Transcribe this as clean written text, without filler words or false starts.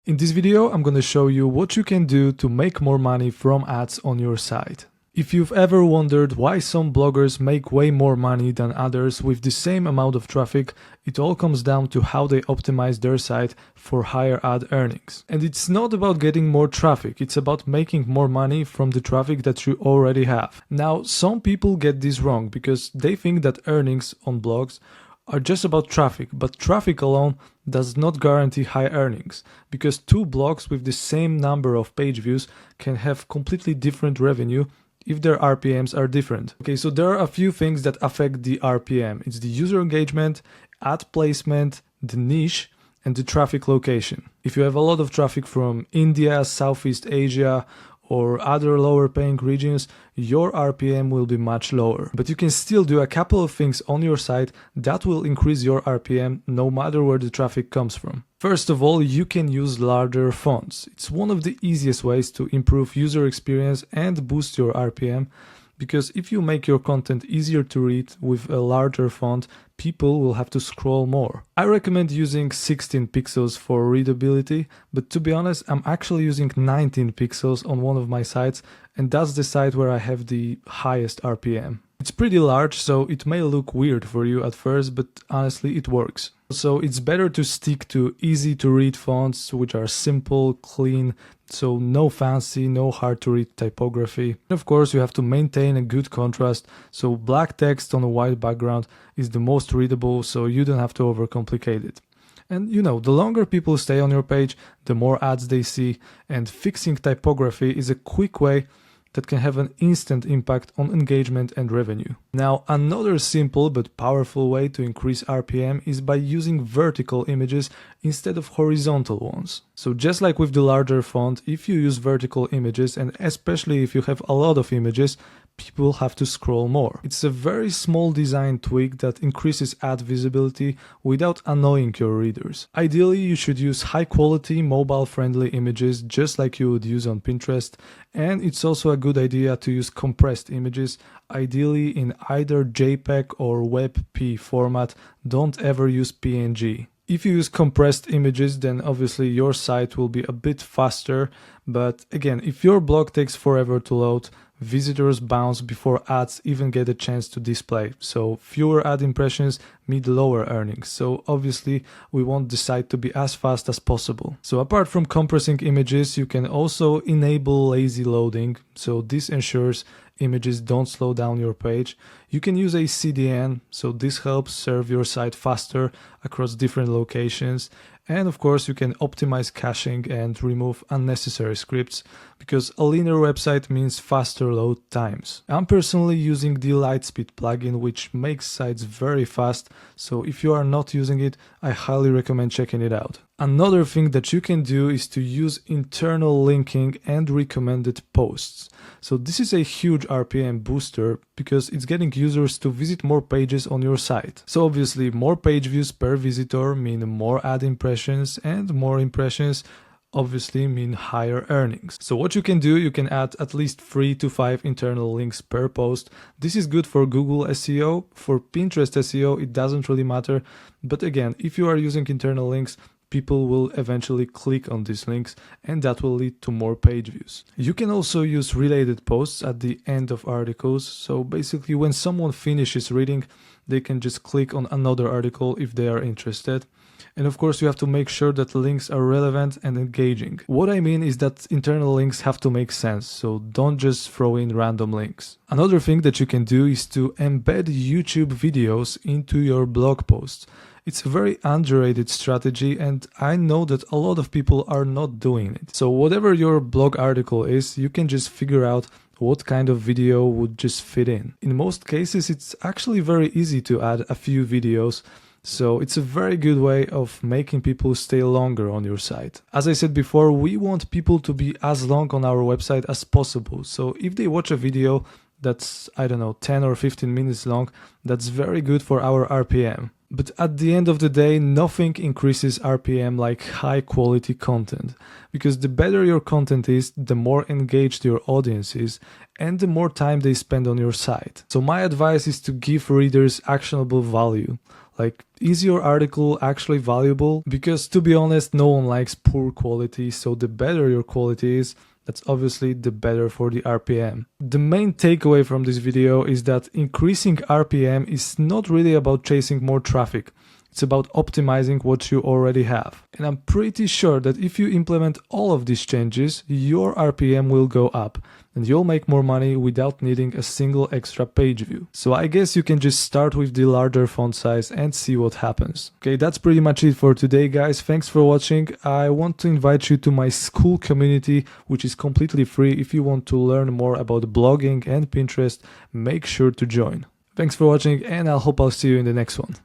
In this video, I'm going to show you what you can do to make more money from ads on your site. If you've ever wondered why some bloggers make way more money than others with the same amount of traffic, it all comes down to how they optimize their site for higher ad earnings. And it's not about getting more traffic, it's about making more money from the traffic that you already have. Now, some people get this wrong because they think that earnings on blogs are just about traffic, but traffic alone does not guarantee high earnings, because two blogs with the same number of page views can have completely different revenue if their RPMs are different. Okay, so there are a few things that affect the RPM. It's the user engagement, ad placement, the niche, and the traffic location. If you have a lot of traffic from India, Southeast Asia, or other lower paying regions, your RPM will be much lower. But you can still do a couple of things on your site that will increase your RPM no matter where the traffic comes from. First of all, you can use larger fonts. It's one of the easiest ways to improve user experience and boost your RPM, because if you make your content easier to read with a larger font, people will have to scroll more. I recommend using 16 pixels for readability, but to be honest, I'm actually using 19 pixels on one of my sites, and that's the site where I have the highest RPM. It's pretty large, so it may look weird for you at first, but honestly it works. So it's better to stick to easy to read fonts, which are simple, clean, so no fancy, no hard to read typography. And of course, you have to maintain a good contrast, so black text on a white background is the most readable, so you don't have to overcomplicate it. And you know, the longer people stay on your page, the more ads they see, and fixing typography is a quick way that can have an instant impact on engagement and revenue. Now, another simple but powerful way to increase RPM is by using vertical images instead of horizontal ones. So just like with the larger font, if you use vertical images, and especially if you have a lot of images, people have to scroll more. It's a very small design tweak that increases ad visibility without annoying your readers. Ideally, you should use high quality, mobile friendly images just like you would use on Pinterest, and it's also a good idea to use compressed images, ideally in either JPEG or WebP format. Don't ever use PNG. If you use compressed images, then obviously your site will be a bit faster, but again, if your blog takes forever to load, visitors bounce before ads even get a chance to display. So fewer ad impressions mean lower earnings. So obviously we want the site to be as fast as possible. So apart from compressing images, you can also enable lazy loading. So this ensures images don't slow down your page. You can use a CDN, so this helps serve your site faster across different locations. And of course, you can optimize caching and remove unnecessary scripts, because a linear website means faster load times. I'm personally using the Lightspeed plugin, which makes sites very fast, so if you are not using it, I highly recommend checking it out. Another thing that you can do is to use internal linking and recommended posts. So this is a huge RPM booster because it's getting users to visit more pages on your site. So obviously more page views per visitor mean more ad impressions, and more impressions obviously mean higher earnings. So what you can do, you can add at least 3 to 5 internal links per post. This is good for Google SEO. For Pinterest SEO, it doesn't really matter. But again, if you are using internal links, people will eventually click on these links, and that will lead to more page views. You can also use related posts at the end of articles. So basically when someone finishes reading, they can just click on another article if they are interested. And of course, you have to make sure that the links are relevant and engaging. What I mean is that internal links have to make sense, so don't just throw in random links. Another thing that you can do is to embed YouTube videos into your blog posts. It's a very underrated strategy, and I know that a lot of people are not doing it. So whatever your blog article is, you can just figure out what kind of video would just fit in. In most cases, it's actually very easy to add a few videos. So it's a very good way of making people stay longer on your site. As I said before, we want people to be as long on our website as possible. So if they watch a video, that's, I don't know, 10 or 15 minutes long, that's very good for our RPM. But at the end of the day, nothing increases RPM like high quality content, because the better your content is, the more engaged your audience is, and the more time they spend on your site. So my advice is to give readers actionable value. Like, is your article actually valuable? Because to be honest, no one likes poor quality, so the better your quality is, that's obviously the better for the RPM. The main takeaway from this video is that increasing RPM is not really about chasing more traffic. It's about optimizing what you already have. And I'm pretty sure that if you implement all of these changes, your RPM will go up and you'll make more money without needing a single extra page view. So I guess you can just start with the larger font size and see what happens. Okay, that's pretty much it for today, guys. Thanks for watching. I want to invite you to my school community, which is completely free. If you want to learn more about blogging and Pinterest, make sure to join. Thanks for watching, and I hope I'll see you in the next one.